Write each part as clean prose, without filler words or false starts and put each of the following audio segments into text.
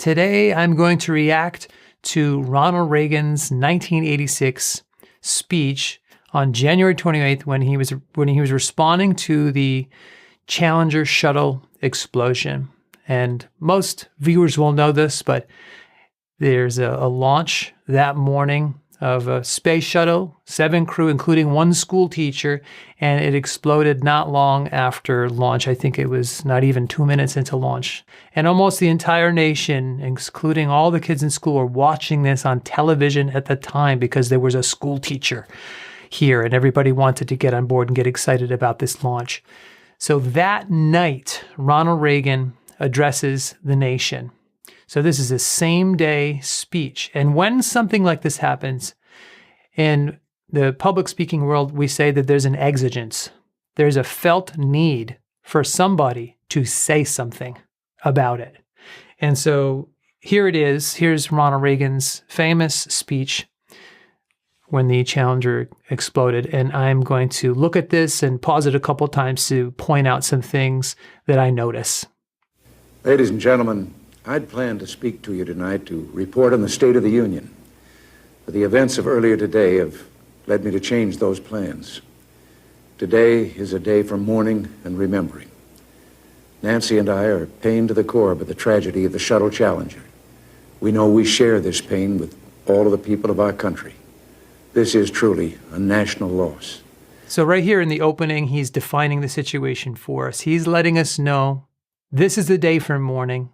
Today, I'm going to react to Ronald Reagan's 1986 speech on January 28th when he was responding to the Challenger Shuttle explosion. And most viewers will know this, but there's a launch that morning of a space shuttle, 7 crew, including 1 school teacher, and it exploded not long after launch. I think it was not even 2 minutes into launch. And almost the entire nation, including all the kids in school, were watching this on television at the time because there was a school teacher here and everybody wanted to get on board and get excited about this launch. So that night, Ronald Reagan addresses the nation. So this is a same-day speech. And when something like this happens, in the public speaking world, we say that there's an exigence. There's a felt need for somebody to say something about it. And so here it is. Here's Ronald Reagan's famous speech when the Challenger exploded. And I'm going to look at this and pause it a couple times to point out some things that I notice. Ladies and gentlemen, I'd planned to speak to you tonight to report on the State of the Union. But the events of earlier today have led me to change those plans. Today is a day for mourning and remembering. Nancy and I are pained to the core by the tragedy of the Shuttle Challenger. We know we share this pain with all of the people of our country. This is truly a national loss. So right here in the opening, he's defining the situation for us. He's letting us know this is the day for mourning.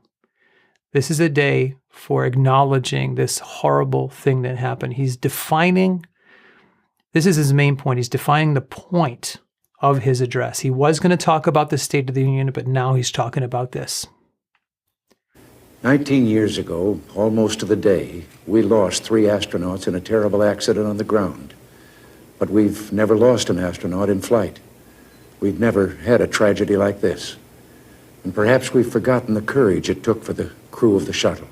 This is a day for acknowledging this horrible thing that happened. He's defining, this is his main point. He's defining the point of his address. He was going to talk about the State of the Union, but now he's talking about this. 19 years ago, almost to the day, we lost 3 astronauts in a terrible accident on the ground. But we've never lost an astronaut in flight. We've never had a tragedy like this. And perhaps we've forgotten the courage it took for the crew of the shuttle.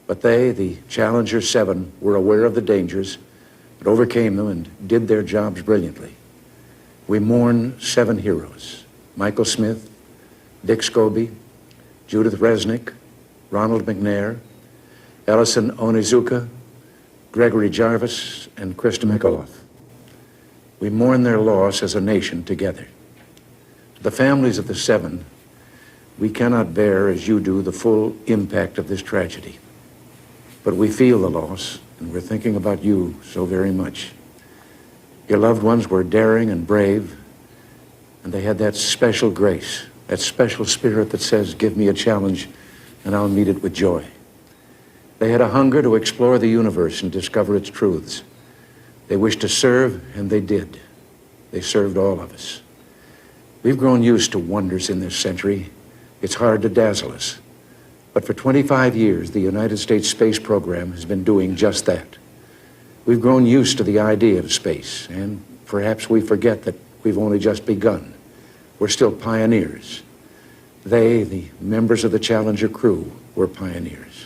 But they, the Challenger 7, were aware of the dangers, but overcame them and did their jobs brilliantly. We mourn 7 heroes: Michael Smith, Dick Scobee, Judith Resnik, Ronald McNair, Ellison Onizuka, Gregory Jarvis, and Christa McAuliffe. We mourn their loss as a nation together. To the families of the 7, we cannot bear, as you do, the full impact of this tragedy. But we feel the loss, and we're thinking about you so very much. Your loved ones were daring and brave, and they had that special grace, that special spirit that says, give me a challenge, and I'll meet it with joy. They had a hunger to explore the universe and discover its truths. They wished to serve, and they did. They served all of us. We've grown used to wonders in this century. It's hard to dazzle us. But for 25 years, the United States space program has been doing just that. We've grown used to the idea of space, and perhaps we forget that we've only just begun. We're still pioneers. They, the members of the Challenger crew, were pioneers.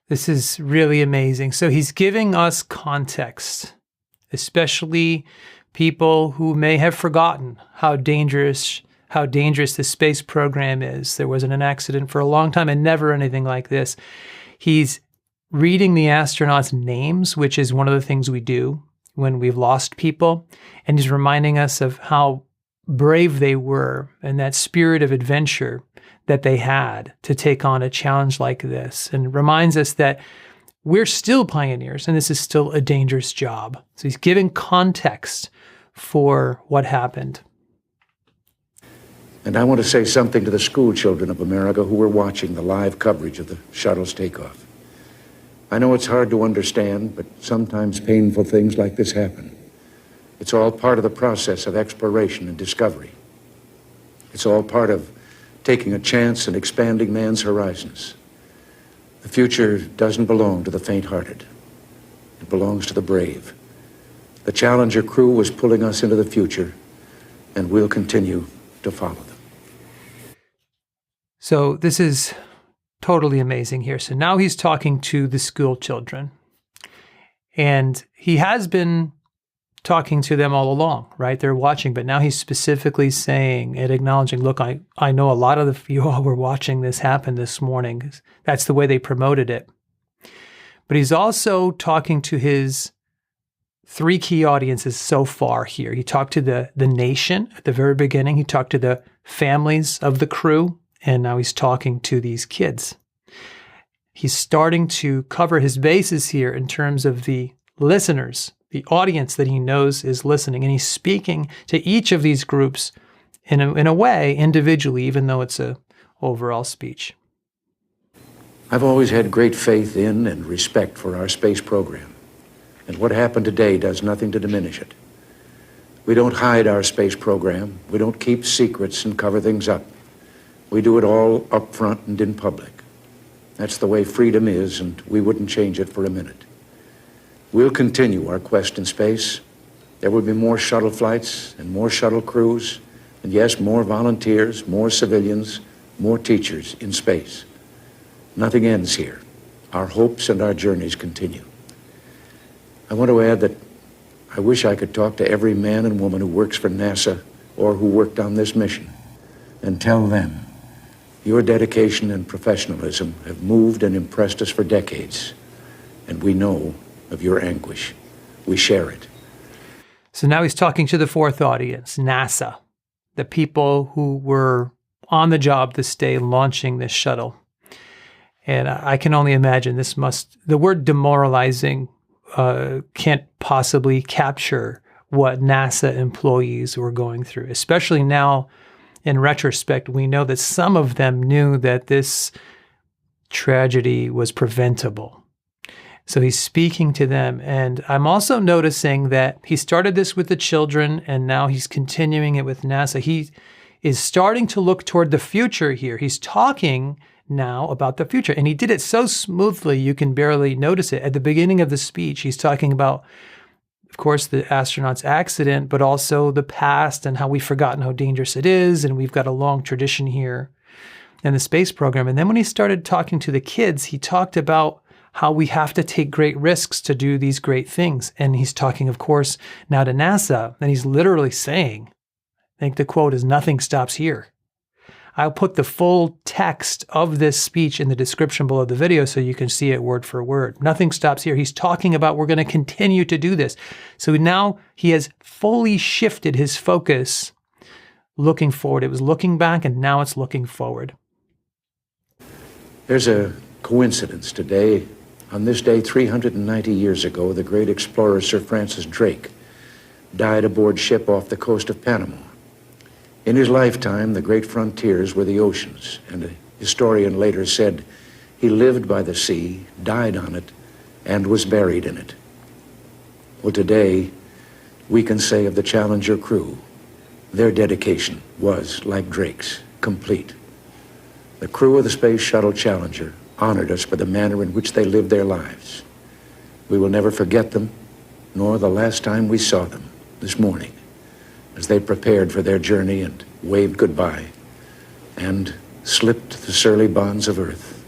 This is really amazing. So he's giving us context, especially people who may have forgotten how dangerous the space program is. There wasn't an accident for a long time and never anything like this. He's reading the astronauts' names, which is one of the things we do when we've lost people. And he's reminding us of how brave they were and that spirit of adventure that they had to take on a challenge like this. And reminds us that we're still pioneers and this is still a dangerous job. So he's giving context for what happened. And I want to say something to the school children of America who were watching the live coverage of the shuttle's takeoff. I know it's hard to understand, but sometimes painful things like this happen. It's all part of the process of exploration and discovery. It's all part of taking a chance and expanding man's horizons. The future doesn't belong to the faint-hearted. It belongs to the brave. The Challenger crew was pulling us into the future, and we'll continue to follow them. So this is totally amazing here. So now he's talking to the school children. And he has been talking to them all along, right? They're watching, but now he's specifically saying and acknowledging, look, I know a lot of you all were watching this happen this morning. That's the way they promoted it. But he's also talking to his three key audiences so far here. He talked to the nation at the very beginning. He talked to the families of the crew, and now he's talking to these kids. He's starting to cover his bases here in terms of the listeners, the audience that he knows is listening, and he's speaking to each of these groups in a way individually, even though it's a overall speech. I've always had great faith in and respect for our space program, and what happened today does nothing to diminish it. We don't hide our space program. We don't keep secrets and cover things up. We do it all up front and in public. That's the way freedom is, and we wouldn't change it for a minute. We'll continue our quest in space. There will be more shuttle flights and more shuttle crews, and yes, more volunteers, more civilians, more teachers in space. Nothing ends here. Our hopes and our journeys continue. I want to add that I wish I could talk to every man and woman who works for NASA or who worked on this mission and tell them, your dedication and professionalism have moved and impressed us for decades, and we know of your anguish. We share it. So now he's talking to the fourth audience, NASA, the people who were on the job this day launching this shuttle. And I can only imagine the word demoralizing can't possibly capture what NASA employees were going through, especially now in retrospect. We know that some of them knew that this tragedy was preventable. So he's speaking to them. And I'm also noticing that he started this with the children, and now he's continuing it with NASA. He is starting to look toward the future here. He's talking now about the future. And he did it so smoothly, you can barely notice it. At the beginning of the speech, he's talking about, of course, the astronaut's accident, but also the past and how we've forgotten how dangerous it is. And we've got a long tradition here in the space program. And then when he started talking to the kids, he talked about how we have to take great risks to do these great things. And he's talking, of course, now to NASA. And he's literally saying, I think the quote is, nothing stops here. I'll put the full text of this speech in the description below the video so you can see it word for word. Nothing stops here. He's talking about we're going to continue to do this. So now he has fully shifted his focus looking forward. It was looking back, and now it's looking forward. There's a coincidence today. On this day, 390 years ago, the great explorer Sir Francis Drake died aboard ship off the coast of Panama. In his lifetime, the great frontiers were the oceans, and a historian later said he lived by the sea, died on it, and was buried in it. Well, today, we can say of the Challenger crew, their dedication was, like Drake's, complete. The crew of the Space Shuttle Challenger honored us for the manner in which they lived their lives. We will never forget them, nor the last time we saw them this morning, as they prepared for their journey and waved goodbye and slipped the surly bonds of earth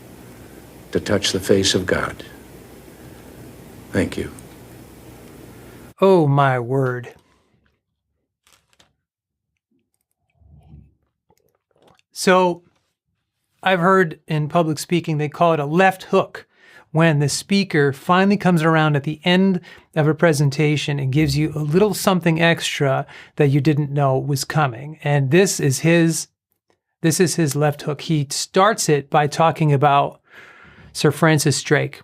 to touch the face of God. Thank you. Oh, my word. So I've heard in public speaking, they call it a left hook. When the speaker finally comes around at the end of a presentation and gives you a little something extra that you didn't know was coming. And this is his left hook. He starts it by talking about Sir Francis Drake,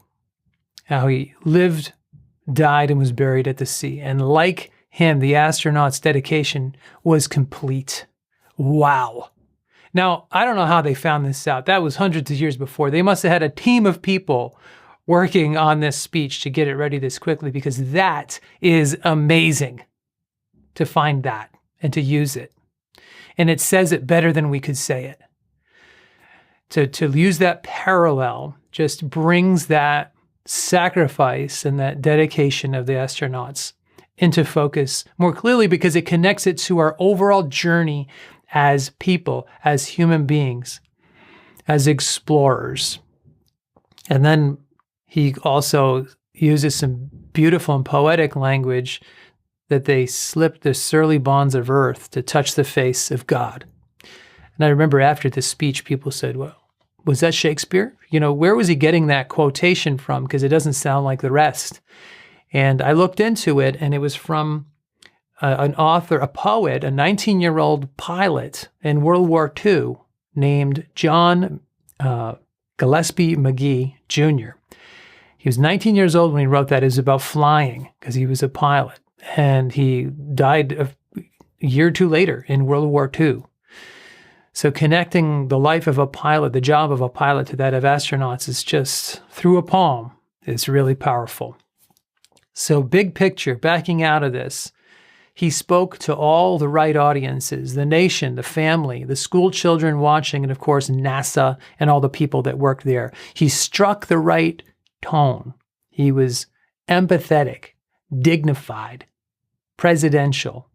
how he lived, died, and was buried at the sea. And like him, the astronaut's dedication was complete. Wow. Now, I don't know how they found this out. That was hundreds of years before. They must have had a team of people working on this speech to get it ready this quickly, because that is amazing to find that and to use it. And it says it better than we could say it. To use that parallel just brings that sacrifice and that dedication of the astronauts into focus more clearly, because it connects it to our overall journey as people, as human beings, as explorers. And then he also uses some beautiful and poetic language that they slipped the surly bonds of earth to touch the face of God. And I remember after this speech, people said, well, was that Shakespeare? Where was he getting that quotation from? Because it doesn't sound like the rest. And I looked into it, and it was from an author, a poet, a 19-year-old pilot in World War II named John Gillespie McGee Jr. He was 19 years old when he wrote that. It was about flying because he was a pilot. And he died a year or two later in World War II. So connecting the life of a pilot, the job of a pilot, to that of astronauts is just through a poem. It's really powerful. So big picture, backing out of this, he spoke to all the right audiences, the nation, the family, the school children watching, and of course, NASA and all the people that worked there. He struck the right tone. He was empathetic, dignified, presidential.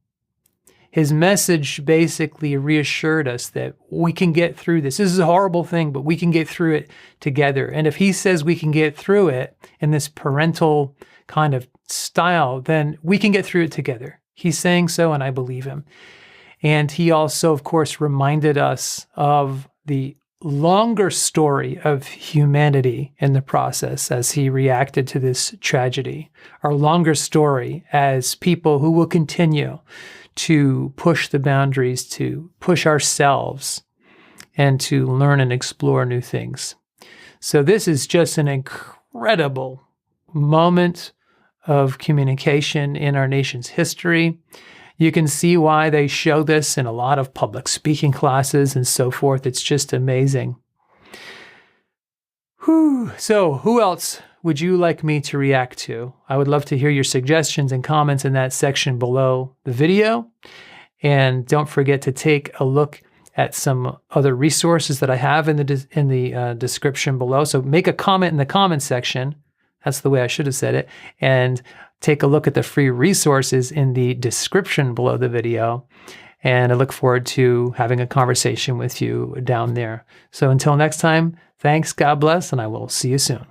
His message basically reassured us that we can get through this. This is a horrible thing, but we can get through it together. And if he says we can get through it in this parental kind of style, then we can get through it together. He's saying so, and I believe him. And he also, of course, reminded us of the longer story of humanity in the process as he reacted to this tragedy. Our longer story as people who will continue to push the boundaries, to push ourselves, and to learn and explore new things. So this is just an incredible moment of communication in our nation's history. You can see why they show this in a lot of public speaking classes and so forth. It's just amazing. Whew. So who else would you like me to react to? I would love to hear your suggestions and comments in that section below the video. And don't forget to take a look at some other resources that I have in the description below. So make a comment in the comment section. That's the way I should have said it. And take a look at the free resources in the description below the video. And I look forward to having a conversation with you down there. So until next time, thanks, God bless, and I will see you soon.